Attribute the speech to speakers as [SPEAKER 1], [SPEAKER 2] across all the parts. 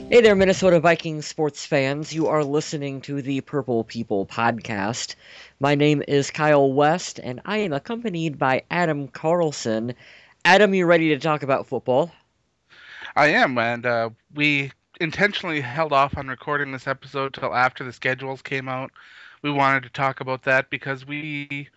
[SPEAKER 1] Hey there, Minnesota Vikings sports fans. You are listening to the Purple People podcast. My name is Kyle West, and I am accompanied by Adam Carlson. Adam, you ready to talk about football?
[SPEAKER 2] I am, and we intentionally held off on recording this episode till after the schedules came out. We wanted to talk about that because we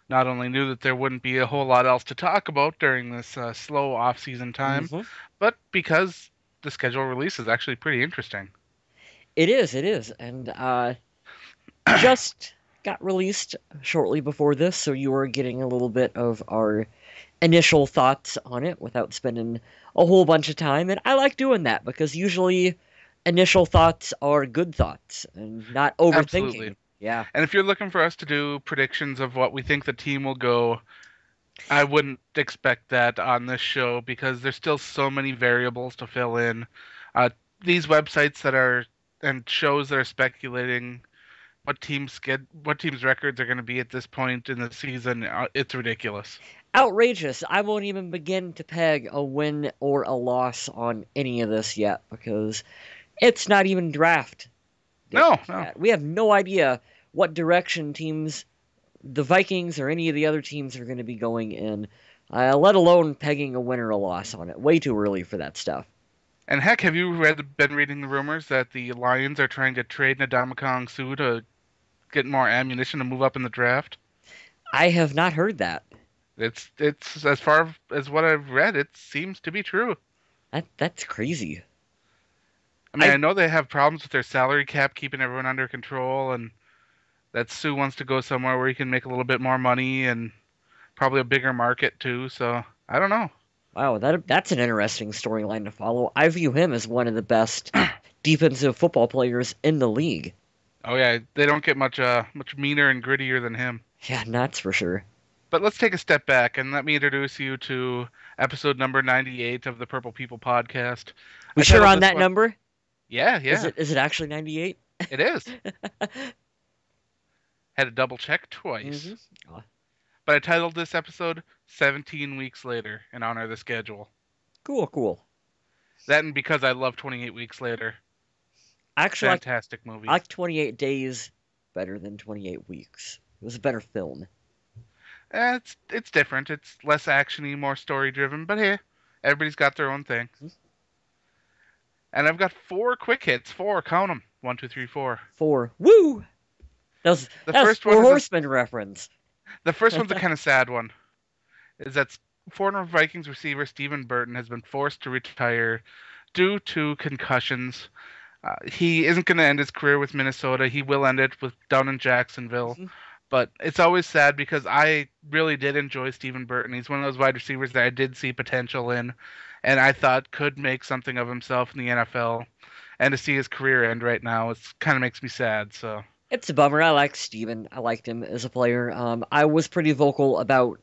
[SPEAKER 2] not only knew that there wouldn't be a whole lot else to talk about during this slow off-season time,
[SPEAKER 1] hmm
[SPEAKER 2] but because the schedule release is actually pretty interesting.
[SPEAKER 1] it is, and just got released shortly before this, so you are getting a little bit of our initial thoughts on it without spending a whole bunch of time, and I like doing that because usually initial thoughts are good thoughts and not
[SPEAKER 2] Absolutely.
[SPEAKER 1] overthinking. Yeah.
[SPEAKER 2] And if you're looking for us to do predictions of what we think the team will go, I wouldn't expect that on this show because there's still so many variables to fill in. Uh, these websites that are and shows that are speculating what teams' records are going to be at this point in the season, it's ridiculous.
[SPEAKER 1] Outrageous. I won't even begin to peg a win or a loss on any of this yet because it's not even draft day
[SPEAKER 2] No, no.
[SPEAKER 1] yet. We have no idea what direction the Vikings or any of the other teams are going to be going in, let alone pegging a win or a loss on it. Way too early for that stuff.
[SPEAKER 2] And heck, have you been reading the rumors that the Lions are trying to trade Ndamukong Suh to get more ammunition to move up in the draft?
[SPEAKER 1] I have not heard that.
[SPEAKER 2] It's as far as what I've read, it seems to be true.
[SPEAKER 1] That's crazy.
[SPEAKER 2] I mean,
[SPEAKER 1] I
[SPEAKER 2] I know they have problems with their salary cap keeping everyone under control, and that Sue wants to go somewhere where he can make a little bit more money and probably a bigger market too. So I don't know.
[SPEAKER 1] Wow, that's an interesting storyline to follow. I view him as one of the best defensive football players in the league.
[SPEAKER 2] Oh yeah, they don't get much meaner and grittier than him.
[SPEAKER 1] Yeah, that's for sure.
[SPEAKER 2] But let's take a step back and let me introduce you to episode number 98 of the Purple People podcast.
[SPEAKER 1] We
[SPEAKER 2] I
[SPEAKER 1] sure
[SPEAKER 2] titled
[SPEAKER 1] on
[SPEAKER 2] this
[SPEAKER 1] that
[SPEAKER 2] one.
[SPEAKER 1] number?
[SPEAKER 2] Yeah,
[SPEAKER 1] Is
[SPEAKER 2] yeah,
[SPEAKER 1] it actually 98?
[SPEAKER 2] it is. Had to double check
[SPEAKER 1] hmm
[SPEAKER 2] twice. But I titled this episode 17 Weeks Later in honor of the schedule.
[SPEAKER 1] Cool, cool.
[SPEAKER 2] That and because I love 28 Weeks Later.
[SPEAKER 1] Actually,
[SPEAKER 2] Fantastic
[SPEAKER 1] I
[SPEAKER 2] movie.
[SPEAKER 1] like 28 days better than 28 weeks. It was a better film.
[SPEAKER 2] It's different. It's less actiony, more story driven. But hey, everybody's got their own thing.
[SPEAKER 1] Mhm.
[SPEAKER 2] And I've got four quick hits. Four, count them. One, two, three, four.
[SPEAKER 1] Four. Woo!
[SPEAKER 2] The
[SPEAKER 1] That was
[SPEAKER 2] first one
[SPEAKER 1] Four
[SPEAKER 2] is
[SPEAKER 1] Horsemen reference.
[SPEAKER 2] the first one's a kind of sad one. Is that former Vikings receiver Stephen Burton has been forced to retire due to concussions. He isn't going to end his career with Minnesota. He will end it with down in Jacksonville.
[SPEAKER 1] Mhm.
[SPEAKER 2] But it's always sad because I really did enjoy Stephen Burton. He's one of those wide receivers that I did see potential in, and I thought could make something of himself in the NFL. And to see his career end right now, it kind of makes me sad. So
[SPEAKER 1] It's a bummer. I like Steven. I liked him as a player. I was pretty vocal about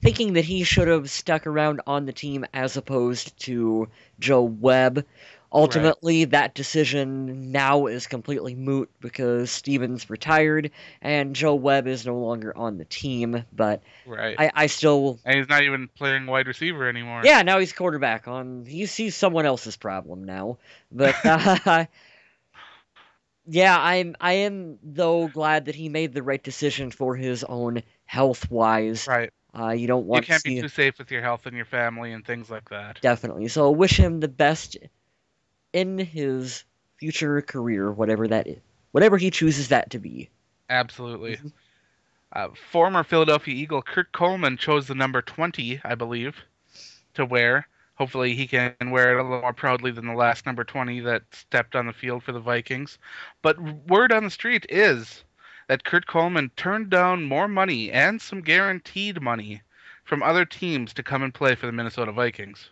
[SPEAKER 1] thinking that he should have stuck around on the team as opposed to Joe Webb.
[SPEAKER 2] right,
[SPEAKER 1] Ultimately, that decision now is completely moot because Stevens retired and Joe Webb is no longer on the team. But
[SPEAKER 2] right,
[SPEAKER 1] I still,
[SPEAKER 2] and he's not even playing wide receiver anymore.
[SPEAKER 1] yeah, now he's quarterback on. He's someone else's problem now. But yeah, I am though glad that he made the right decision for his own health wise.
[SPEAKER 2] Right.
[SPEAKER 1] You don't
[SPEAKER 2] You
[SPEAKER 1] want to
[SPEAKER 2] can't be
[SPEAKER 1] see
[SPEAKER 2] too safe with your health and your family and things like that.
[SPEAKER 1] definitely. So wish him the best in his future career, whatever that is, whatever he chooses that to be.
[SPEAKER 2] Absolutely.
[SPEAKER 1] Mhm.
[SPEAKER 2] Former Philadelphia Eagle Kurt Coleman chose the number 20, I believe, to wear. Hopefully, he can wear it a little more proudly than the last number 20 that stepped on the field for the Vikings. But word on the street is that Kurt Coleman turned down more money and some guaranteed money from other teams to come and play for the Minnesota Vikings.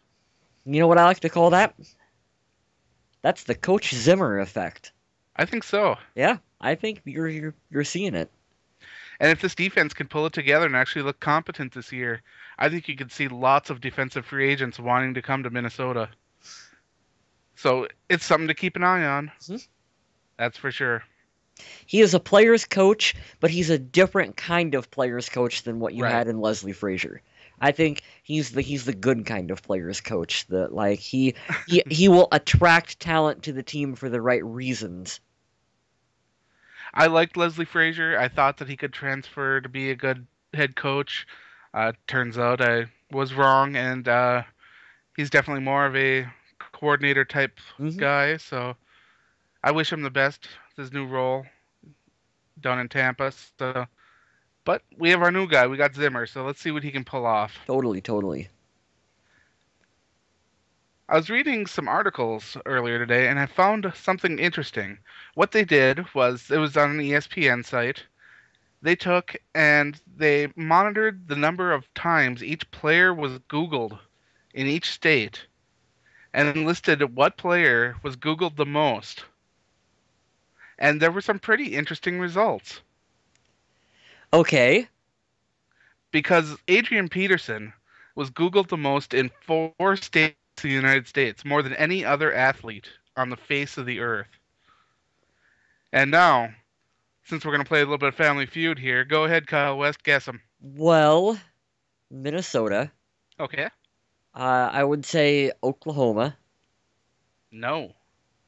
[SPEAKER 1] You know what I like to call that? That's the Coach Zimmer effect.
[SPEAKER 2] I think so.
[SPEAKER 1] Yeah, I think you're seeing it.
[SPEAKER 2] And if this defense can pull it together and actually look competent this year, I think you could see lots of defensive free agents wanting to come to Minnesota. So it's something to keep an eye on.
[SPEAKER 1] Mhm.
[SPEAKER 2] That's for sure.
[SPEAKER 1] He is a player's coach, but he's a different kind of player's coach than what you
[SPEAKER 2] Right.
[SPEAKER 1] had in Leslie Frazier. I think he's the good kind of players coach. That like he will attract talent to the team for the right reasons.
[SPEAKER 2] I liked Leslie Frazier. I thought that he could transfer to be a good head coach. Turns out I was wrong, and he's definitely more of a coordinator type
[SPEAKER 1] Hmm.
[SPEAKER 2] guy. So I wish him the best with his new role down in Tampa. So, but we have our new guy. We got Zimmer. So let's see what he can pull off.
[SPEAKER 1] Totally, totally.
[SPEAKER 2] I was reading some articles earlier today, and I found something interesting. What they did was it was on an ESPN site. They took and they monitored the number of times each player was Googled in each state and listed what player was Googled the most. And there were some pretty interesting results
[SPEAKER 1] Okay.
[SPEAKER 2] because Adrian Peterson was Googled the most in 4 states of the United States, more than any other athlete on the face of the earth. And now, since we're going to play a little bit of Family Feud here, go ahead, Kyle West, guess them.
[SPEAKER 1] Well, Minnesota.
[SPEAKER 2] Okay.
[SPEAKER 1] I would say Oklahoma.
[SPEAKER 2] No.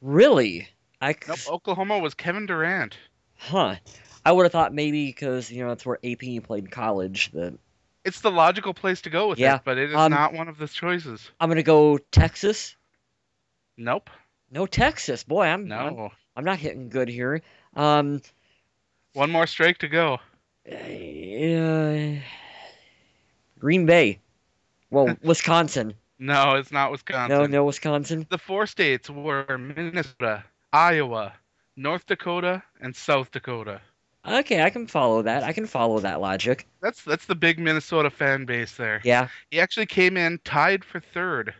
[SPEAKER 1] Really?
[SPEAKER 2] Nope. Oklahoma was Kevin Durant.
[SPEAKER 1] Huh. I would have thought maybe because, that's where AP played college that
[SPEAKER 2] It's the logical place to go with
[SPEAKER 1] yeah.
[SPEAKER 2] it, but it is not one of the choices.
[SPEAKER 1] I'm gonna go Texas.
[SPEAKER 2] Nope.
[SPEAKER 1] No Texas. Boy, I'm
[SPEAKER 2] No.
[SPEAKER 1] I'm not hitting good here. Um
[SPEAKER 2] One more strike to go.
[SPEAKER 1] uh, Green Bay. Well, Wisconsin.
[SPEAKER 2] No, it's not
[SPEAKER 1] No,
[SPEAKER 2] Wisconsin.
[SPEAKER 1] no Wisconsin.
[SPEAKER 2] The 4 states were Minnesota, Iowa, North Dakota, and South Dakota.
[SPEAKER 1] Okay, I can follow that. I can follow that logic.
[SPEAKER 2] That's the big Minnesota fan base there.
[SPEAKER 1] Yeah,
[SPEAKER 2] He actually came in tied for third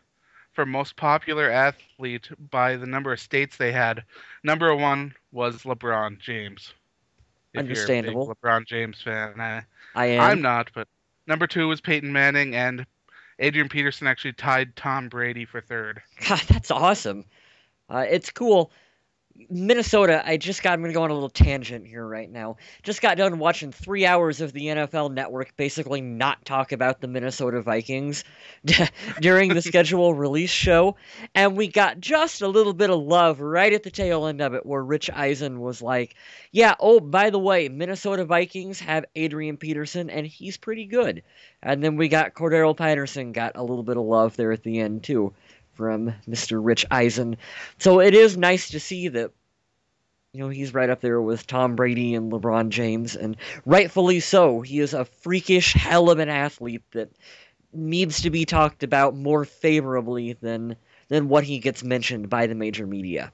[SPEAKER 2] for most popular athlete by the number of states they had. Number one was LeBron James. If you're a big
[SPEAKER 1] understandable.
[SPEAKER 2] LeBron James fan,
[SPEAKER 1] I
[SPEAKER 2] I'm
[SPEAKER 1] am.
[SPEAKER 2] not, but number two was Peyton Manning, and Adrian Peterson actually tied Tom Brady for third.
[SPEAKER 1] God, that's awesome. It's cool. Minnesota, I'm going to go on a little tangent here right now. Just got done watching 3 hours of the NFL Network basically not talk about the Minnesota Vikings during the schedule release show. And we got just a little bit of love right at the tail end of it where Rich Eisen was like, yeah, oh, by the way, Minnesota Vikings have Adrian Peterson and he's pretty good. And then we got Cordero Patterson got a little bit of love there at the end too from Mr. Rich Eisen. So it is nice to see that, he's right up there with Tom Brady and LeBron James, and rightfully so. He is a freakish hell of an athlete that needs to be talked about more favorably than what he gets mentioned by the major media.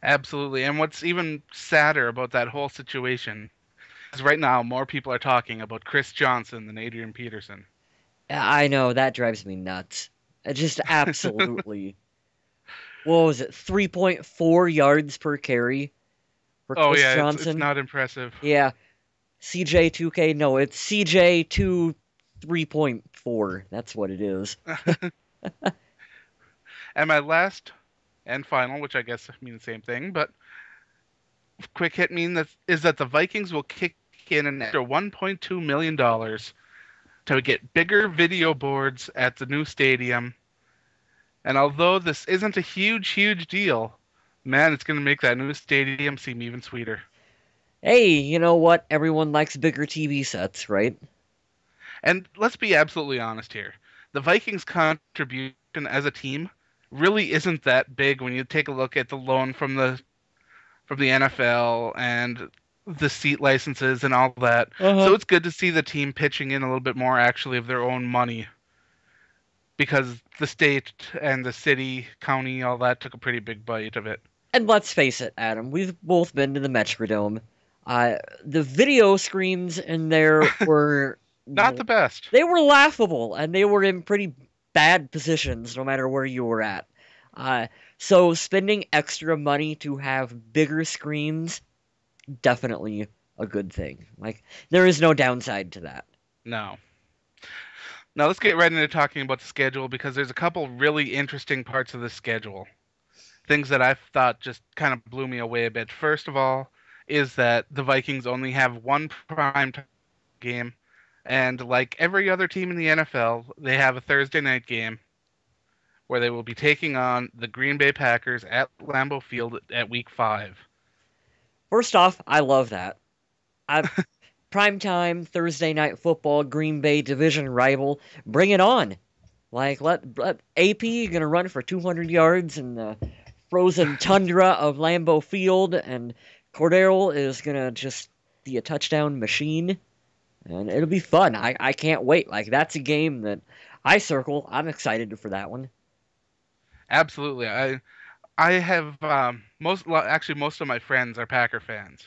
[SPEAKER 2] Absolutely. And what's even sadder about that whole situation is right now more people are talking about Chris Johnson than Adrian Peterson.
[SPEAKER 1] I know, that drives me nuts. Just absolutely. What was it? 3.4 yards per carry for
[SPEAKER 2] Oh
[SPEAKER 1] Chris
[SPEAKER 2] yeah, it's
[SPEAKER 1] Johnson?
[SPEAKER 2] not impressive.
[SPEAKER 1] Yeah. CJ2K, no, it's CJ2 3.4. That's what it is.
[SPEAKER 2] And my last and final, which I guess mean the same thing, but quick hit is that the Vikings will kick in an extra $1.2 million to get bigger video boards at the new stadium. And although this isn't a huge, huge deal, man, it's going to make that new stadium seem even sweeter.
[SPEAKER 1] Hey, you know what? Everyone likes bigger TV sets, right?
[SPEAKER 2] And let's be absolutely honest here. The Vikings' contribution as a team really isn't that big when you take a look at the loan from the NFL and the seat licenses and all that.
[SPEAKER 1] Uh-huh.
[SPEAKER 2] So it's good to see the team pitching in a little bit more actually of their own money because the state and the city, county, all that took a pretty big bite of it.
[SPEAKER 1] And let's face it, Adam, we've both been to the Metrodome. The video screens in there were
[SPEAKER 2] Not the best.
[SPEAKER 1] they were laughable, and they were in pretty bad positions no matter where you were at. So spending extra money to have bigger screens, definitely a good thing. Like, there is no downside to that.
[SPEAKER 2] No. Now let's get right into talking about the schedule because there's a couple really interesting parts of the schedule. Things that I thought just kind of blew me away a bit. First of all, is that the Vikings only have one prime time game And like every other team in the NFL, they have a Thursday night game where they will be taking on the Green Bay Packers at Lambeau Field at Week 5.
[SPEAKER 1] First off, I love that. I Primetime Thursday night football, Green Bay division rival. Bring it on. Like let AP gonna run for 200 yards in the frozen tundra of Lambeau Field, and Cordero is gonna just be a touchdown machine, and it'll be fun. I can't wait. Like that's a game that I circle. I'm excited for that one.
[SPEAKER 2] Absolutely. I have actually most of my friends are Packer fans.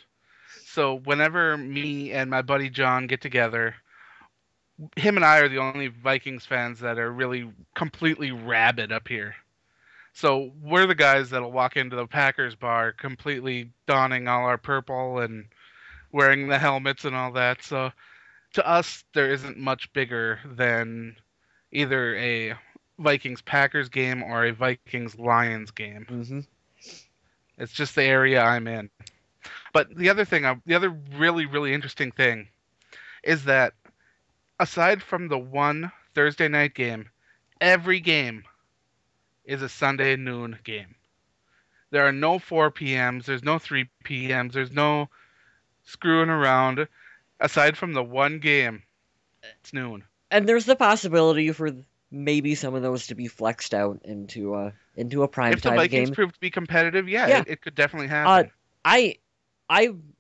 [SPEAKER 2] So whenever me and my buddy John get together, him and I are the only Vikings fans that are really completely rabid up here. So we're the guys that'll walk into the Packers bar completely donning all our purple and wearing the helmets and all that. So to us, there isn't much bigger than either a Vikings Packers game or a Vikings Lions game.
[SPEAKER 1] Hmm.
[SPEAKER 2] It's just the area I'm in. But the other really, really interesting thing is that aside from the one Thursday night game, every game is a Sunday noon game. There are no 4 p.m.s, there's no 3 p.m.s, there's no screwing around. Aside from the one game, it's noon.
[SPEAKER 1] And there's the possibility for maybe some of those to be flexed out into a
[SPEAKER 2] If the
[SPEAKER 1] primetime
[SPEAKER 2] Vikings
[SPEAKER 1] game.
[SPEAKER 2] prove to be competitive, yeah,
[SPEAKER 1] Yeah.
[SPEAKER 2] it could definitely
[SPEAKER 1] Uh,
[SPEAKER 2] happen.
[SPEAKER 1] I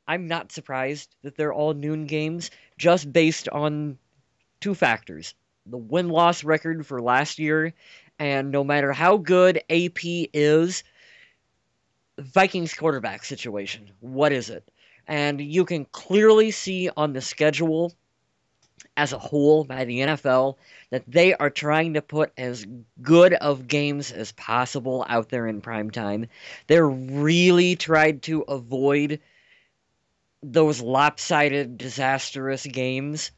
[SPEAKER 1] I'm not surprised that they're all noon games, just based on two factors: the win-loss record for last year, and no matter how good AP is, Vikings quarterback situation. What is it? And you can clearly see on the schedule as a whole by the NFL that they are trying to put as good of games as possible out there in prime time. They're really tried to avoid those lopsided, disastrous games.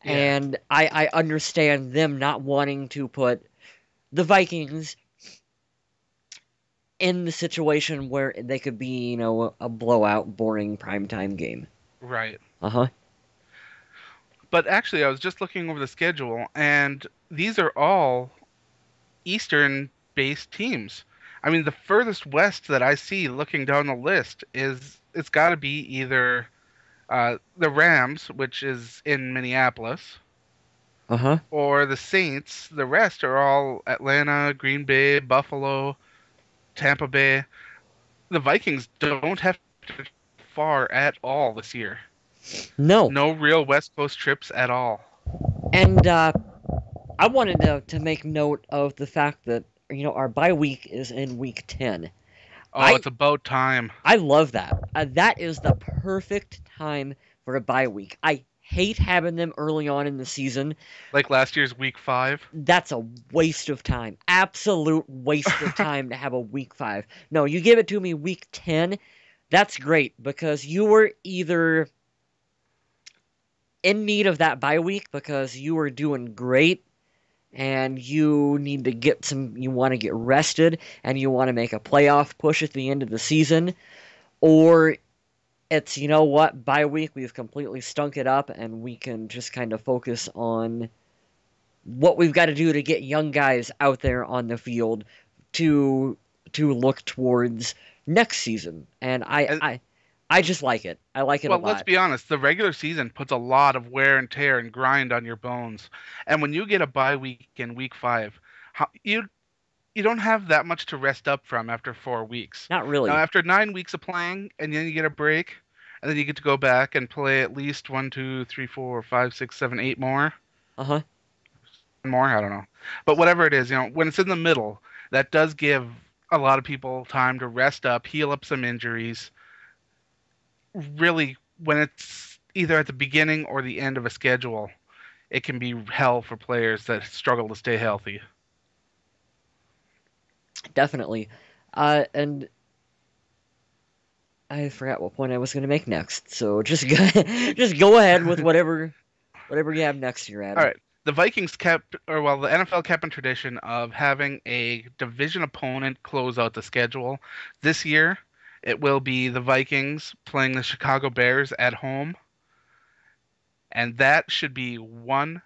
[SPEAKER 2] Yeah,
[SPEAKER 1] And I understand them not wanting to put the Vikings in the situation where they could be, a blowout, boring primetime game.
[SPEAKER 2] right.
[SPEAKER 1] Uh huh.
[SPEAKER 2] But actually, I was just looking over the schedule, and these are all Eastern-based teams. I mean, the furthest west that I see looking down the list is it's got to be either the Rams, which is in Minneapolis,
[SPEAKER 1] Uh huh.
[SPEAKER 2] or the Saints. The rest are all Atlanta, Green Bay, Buffalo, Tampa Bay. The Vikings don't have to far at all this year.
[SPEAKER 1] No.
[SPEAKER 2] No real West Coast trips at all.
[SPEAKER 1] And I wanted to make note of the fact that, our bye week is in week 10.
[SPEAKER 2] Oh,
[SPEAKER 1] I
[SPEAKER 2] it's about time.
[SPEAKER 1] I love that. That is the perfect time for a bye week. I hate having them early on in the season.
[SPEAKER 2] Like last year's Week 5.
[SPEAKER 1] That's a waste of time. Absolute waste of time to have a week 5. No, you give it to me week 10. That's great because you were either in need of that bye week because you were doing great and you need to you want to get rested and you want to make a playoff push at the end of the season, or it's, bye week, we've completely stunk it up and we can just kind of focus on what we've got to do to get young guys out there on the field to look towards next season. And
[SPEAKER 2] And,
[SPEAKER 1] I just like it. I like it a
[SPEAKER 2] well, let's
[SPEAKER 1] lot.
[SPEAKER 2] be honest. The regular season puts a lot of wear and tear and grind on your bones. And when you get a bye week in Week 5, you don't have that much to rest up from after 4 weeks.
[SPEAKER 1] Not
[SPEAKER 2] Now,
[SPEAKER 1] really.
[SPEAKER 2] after 9 weeks of playing, and then you get a break, and then you get to go back and play at least 8 more.
[SPEAKER 1] Uh-huh.
[SPEAKER 2] More, I don't know. But whatever it is, when it's in the middle, that does give a lot of people time to rest up, heal up some injuries. Really, when it's either at the beginning or the end of a schedule, it can be hell for players that struggle to stay healthy.
[SPEAKER 1] Definitely. And I forgot what point I was going to make next. So just go, just go ahead with whatever you have next year,
[SPEAKER 2] All
[SPEAKER 1] Adam.
[SPEAKER 2] right. The Vikings the NFL kept in tradition of having a division opponent close out the schedule. This year, it will be the Vikings playing the Chicago Bears at home. And that should be one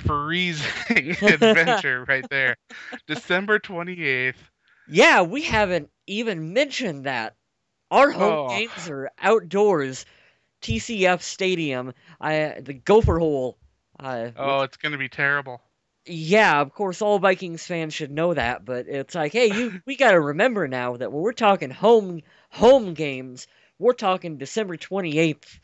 [SPEAKER 2] freezing adventure right there. December 28th.
[SPEAKER 1] Yeah, we haven't even mentioned that. Our home
[SPEAKER 2] Oh,
[SPEAKER 1] games are outdoors. TCF Stadium, the Gopher Hole,
[SPEAKER 2] oh,
[SPEAKER 1] which
[SPEAKER 2] it's going to be terrible.
[SPEAKER 1] yeah, of course, all Vikings fans should know that, but it's like, hey, we got to remember now that when we're talking home games, we're talking December 28th,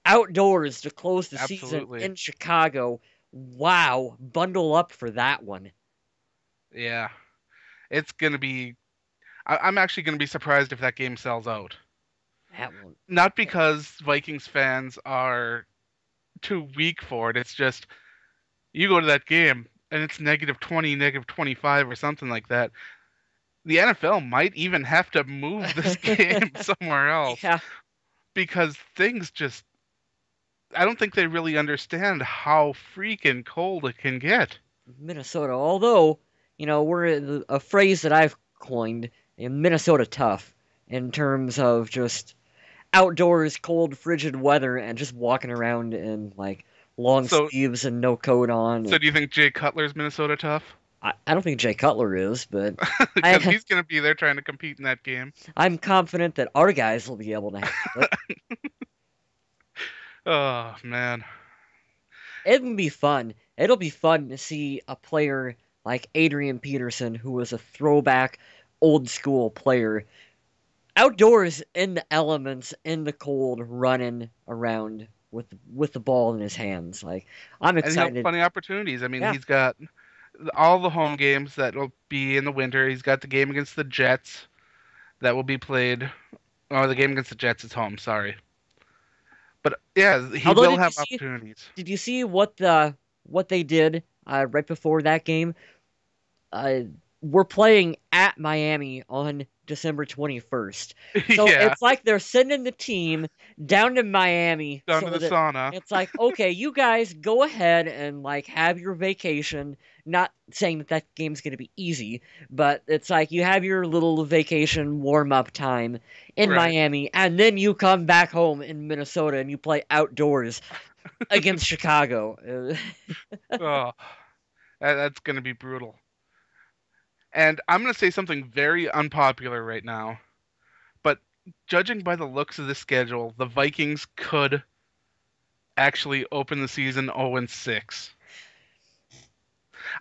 [SPEAKER 1] outdoors to close the season
[SPEAKER 2] Absolutely.
[SPEAKER 1] in Chicago. Wow, bundle up for that one.
[SPEAKER 2] Yeah. It's going to be. I'm actually going to be surprised if that game sells out.
[SPEAKER 1] That one.
[SPEAKER 2] Not because Vikings fans are too weak for it. It's just you go to that game and it's -20, -25, or something like that. The NFL might even have to move this game somewhere else
[SPEAKER 1] Yeah,
[SPEAKER 2] because things just. I don't think they really understand how freaking cold it can get.
[SPEAKER 1] Minnesota. Although, we're a phrase that I've coined in Minnesota tough in terms of just outdoors, cold, frigid weather, and just walking around in like long
[SPEAKER 2] So,
[SPEAKER 1] sleeves and no coat on.
[SPEAKER 2] so do you think Jay Cutler's Minnesota tough?
[SPEAKER 1] I don't think Jay Cutler is, but
[SPEAKER 2] Because
[SPEAKER 1] I
[SPEAKER 2] he's going to be there trying to compete in that game.
[SPEAKER 1] I'm confident that our guys will be able to handle it.
[SPEAKER 2] Oh man.
[SPEAKER 1] It'll be fun. It'll be fun to see a player like Adrian Peterson, who was a throwback, old school player, outdoors in the elements, in the cold, running around with the ball in his hands. Like I'm
[SPEAKER 2] And he'll have
[SPEAKER 1] excited.
[SPEAKER 2] plenty of opportunities. I mean,
[SPEAKER 1] Yeah,
[SPEAKER 2] he's got all the home games that will be in the winter. He's got the game against the Jets that will be played. Oh, the game against the Jets is home, sorry. But yeah, he
[SPEAKER 1] although
[SPEAKER 2] will have opportunities.
[SPEAKER 1] did you see what they did right before that game? Uh, we're playing at Miami on December 21st. So
[SPEAKER 2] Yeah,
[SPEAKER 1] it's like they're sending the team down to Miami
[SPEAKER 2] down
[SPEAKER 1] so
[SPEAKER 2] to the
[SPEAKER 1] that
[SPEAKER 2] sauna.
[SPEAKER 1] it's like, okay, you guys go ahead and like have your vacation. Not saying that that game's going to be easy, but it's like you have your little vacation warm up time in
[SPEAKER 2] Right.
[SPEAKER 1] Miami, and then you come back home in Minnesota and you play outdoors against Chicago.
[SPEAKER 2] Oh, that's going to be brutal. And I'm going to say something very unpopular right now, but judging by the looks of the schedule, the Vikings could actually open the season 0-6.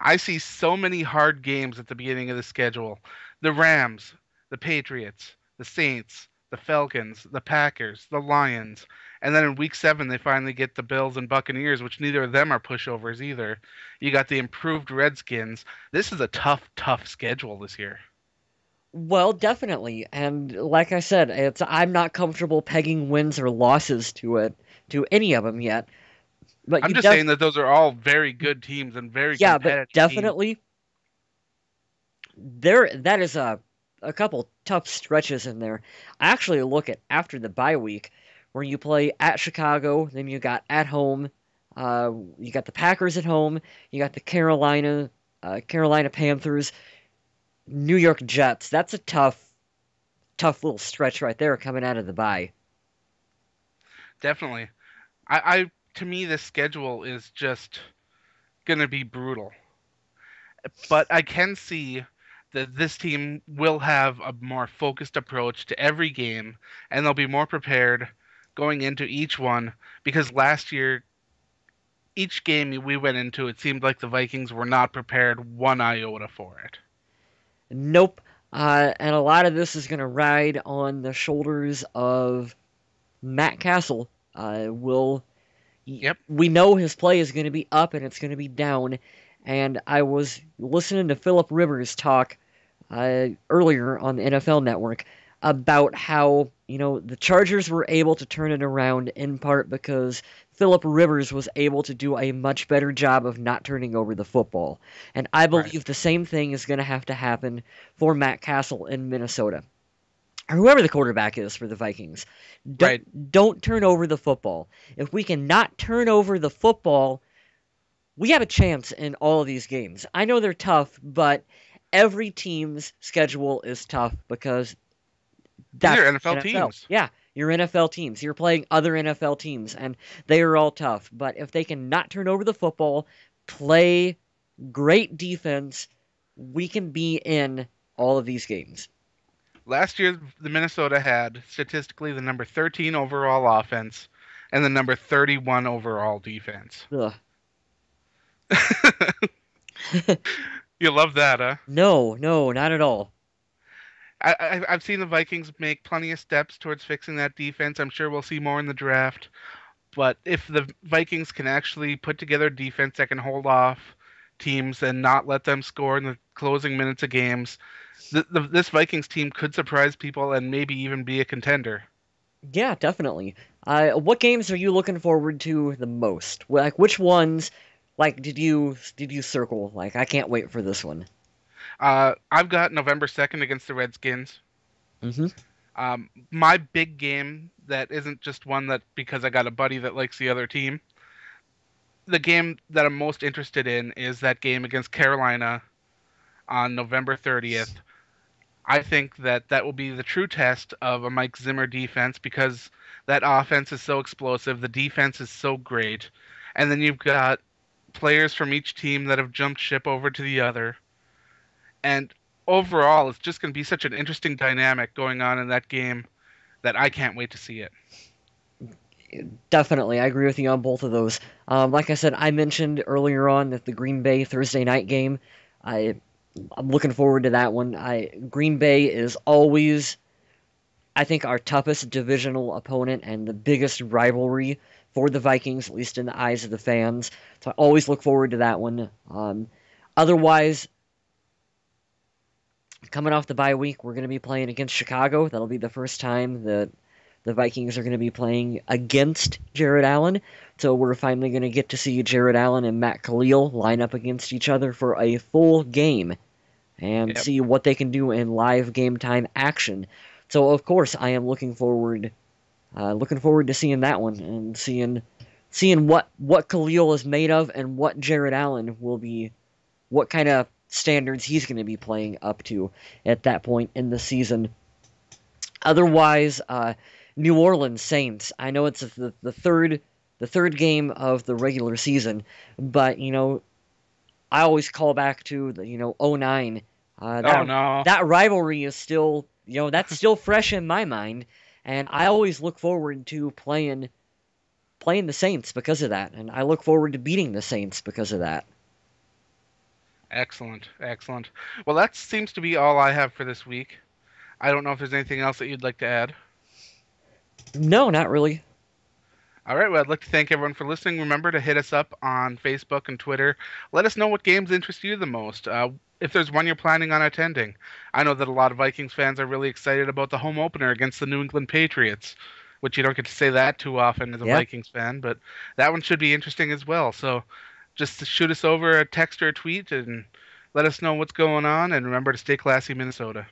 [SPEAKER 2] I see so many hard games at the beginning of the schedule. The Rams, the Patriots, the Saints, the Falcons, the Packers, the Lions, and then in week 7 they finally get the Bills and Buccaneers, which neither of them are pushovers either. You got the improved Redskins. This is a tough, tough schedule this year.
[SPEAKER 1] Well, definitely. And like I said, it's I'm not comfortable pegging wins or losses to any of them yet. But
[SPEAKER 2] I'm
[SPEAKER 1] you
[SPEAKER 2] just
[SPEAKER 1] def
[SPEAKER 2] saying that those are all very good teams and very
[SPEAKER 1] yeah, but
[SPEAKER 2] competitive teams.
[SPEAKER 1] definitely that is a couple tough stretches in there. I actually look at after the bye week where you play at Chicago, then you got at home, you got the Packers at home, you got the Carolina Panthers, New York Jets. That's a tough little stretch right there coming out of the bye.
[SPEAKER 2] Definitely. I to me this schedule is just gonna be brutal. But I can see that this team will have a more focused approach to every game, and they'll be more prepared going into each one. Because last year, each game we went into, it seemed like the Vikings were not prepared one iota for it.
[SPEAKER 1] Nope. And a lot of this is going to ride on the shoulders of Matt Castle.
[SPEAKER 2] Yep,
[SPEAKER 1] We know his play is going to be up and it's going to be down. And I was listening to Philip Rivers talk earlier on the NFL Network about how, the Chargers were able to turn it around in part because Philip Rivers was able to do a much better job of not turning over the football. And I
[SPEAKER 2] right,
[SPEAKER 1] believe the same thing is going to have to happen for Matt Castle in Minnesota. Or whoever the quarterback is for the Vikings.
[SPEAKER 2] right.
[SPEAKER 1] Don't turn over the football. If we can not turn over the football, we have a chance in all of these games. I know they're tough, but every team's schedule is tough because
[SPEAKER 2] These
[SPEAKER 1] that's
[SPEAKER 2] are
[SPEAKER 1] the
[SPEAKER 2] NFL
[SPEAKER 1] NFL.
[SPEAKER 2] teams.
[SPEAKER 1] Yeah, You're NFL teams. You're playing other NFL teams, and they are all tough. But if they can not turn over the football, play great defense, we can be in all of these games.
[SPEAKER 2] Last year, the Minnesota had statistically the number 13 overall offense and the number 31 overall defense.
[SPEAKER 1] Ugh.
[SPEAKER 2] You love that, huh?
[SPEAKER 1] No, no, not at all.
[SPEAKER 2] I've seen the Vikings make plenty of steps towards fixing that defense. I'm sure we'll see more in the draft. But if the Vikings can actually put together a defense that can hold off teams and not let them score in the closing minutes of games, this Vikings team could surprise people and maybe even be a contender.
[SPEAKER 1] Yeah, definitely. What games are you looking forward to the most? Like, which ones, like, did you circle? Like, I can't wait for this one.
[SPEAKER 2] I've got November 2nd against the Redskins.
[SPEAKER 1] Hmm.
[SPEAKER 2] My big game that isn't just one that because I got a buddy that likes the other team. The game that I'm most interested in is that game against Carolina on November 30th. I think that that will be the true test of a Mike Zimmer defense because that offense is so explosive, the defense is so great, and then you've got players from each team that have jumped ship over to the other. And overall, it's just going to be such an interesting dynamic going on in that game that I can't wait to see it.
[SPEAKER 1] Definitely, I agree with you on both of those. Like I said, I mentioned earlier on that the Green Bay Thursday night game, I I'm looking forward to that one. I Green Bay is always, I think, our toughest divisional opponent and the biggest rivalry for the Vikings, at least in the eyes of the fans. So I always look forward to that one. Otherwise, coming off the bye week, we're going to be playing against Chicago. That'll be the first time that the Vikings are going to be playing against Jared Allen. So we're finally going to get to see Jared Allen and Matt Khalil line up against each other for a full game and
[SPEAKER 2] Yep.
[SPEAKER 1] see what they can do in live game time action. So of course I am looking forward to seeing that one and seeing what Khalil is made of and what Jared Allen will be, what kind of standards he's going to be playing up to at that point in the season. Otherwise, New Orleans Saints. I know it's the third game of the regular season, but I always call back to the '09.
[SPEAKER 2] Oh no.
[SPEAKER 1] That rivalry is still that's still fresh in my mind, and I always look forward to playing the Saints because of that, and I look forward to beating the Saints because of that.
[SPEAKER 2] Excellent, excellent. Well, that seems to be all I have for this week. I don't know if there's anything else that you'd like to add.
[SPEAKER 1] No, not really.
[SPEAKER 2] All right, well, I'd like to thank everyone for listening. Remember to hit us up on Facebook and Twitter. Let us know what games interest you the most. If there's one you're planning on attending. I know that a lot of Vikings fans are really excited about the home opener against the New England Patriots, which you don't get to say that too often as a
[SPEAKER 1] Yeah.
[SPEAKER 2] Vikings fan, but that one should be interesting as well. So just shoot us over a text or a tweet and let us know what's going on, and remember to stay classy, Minnesota.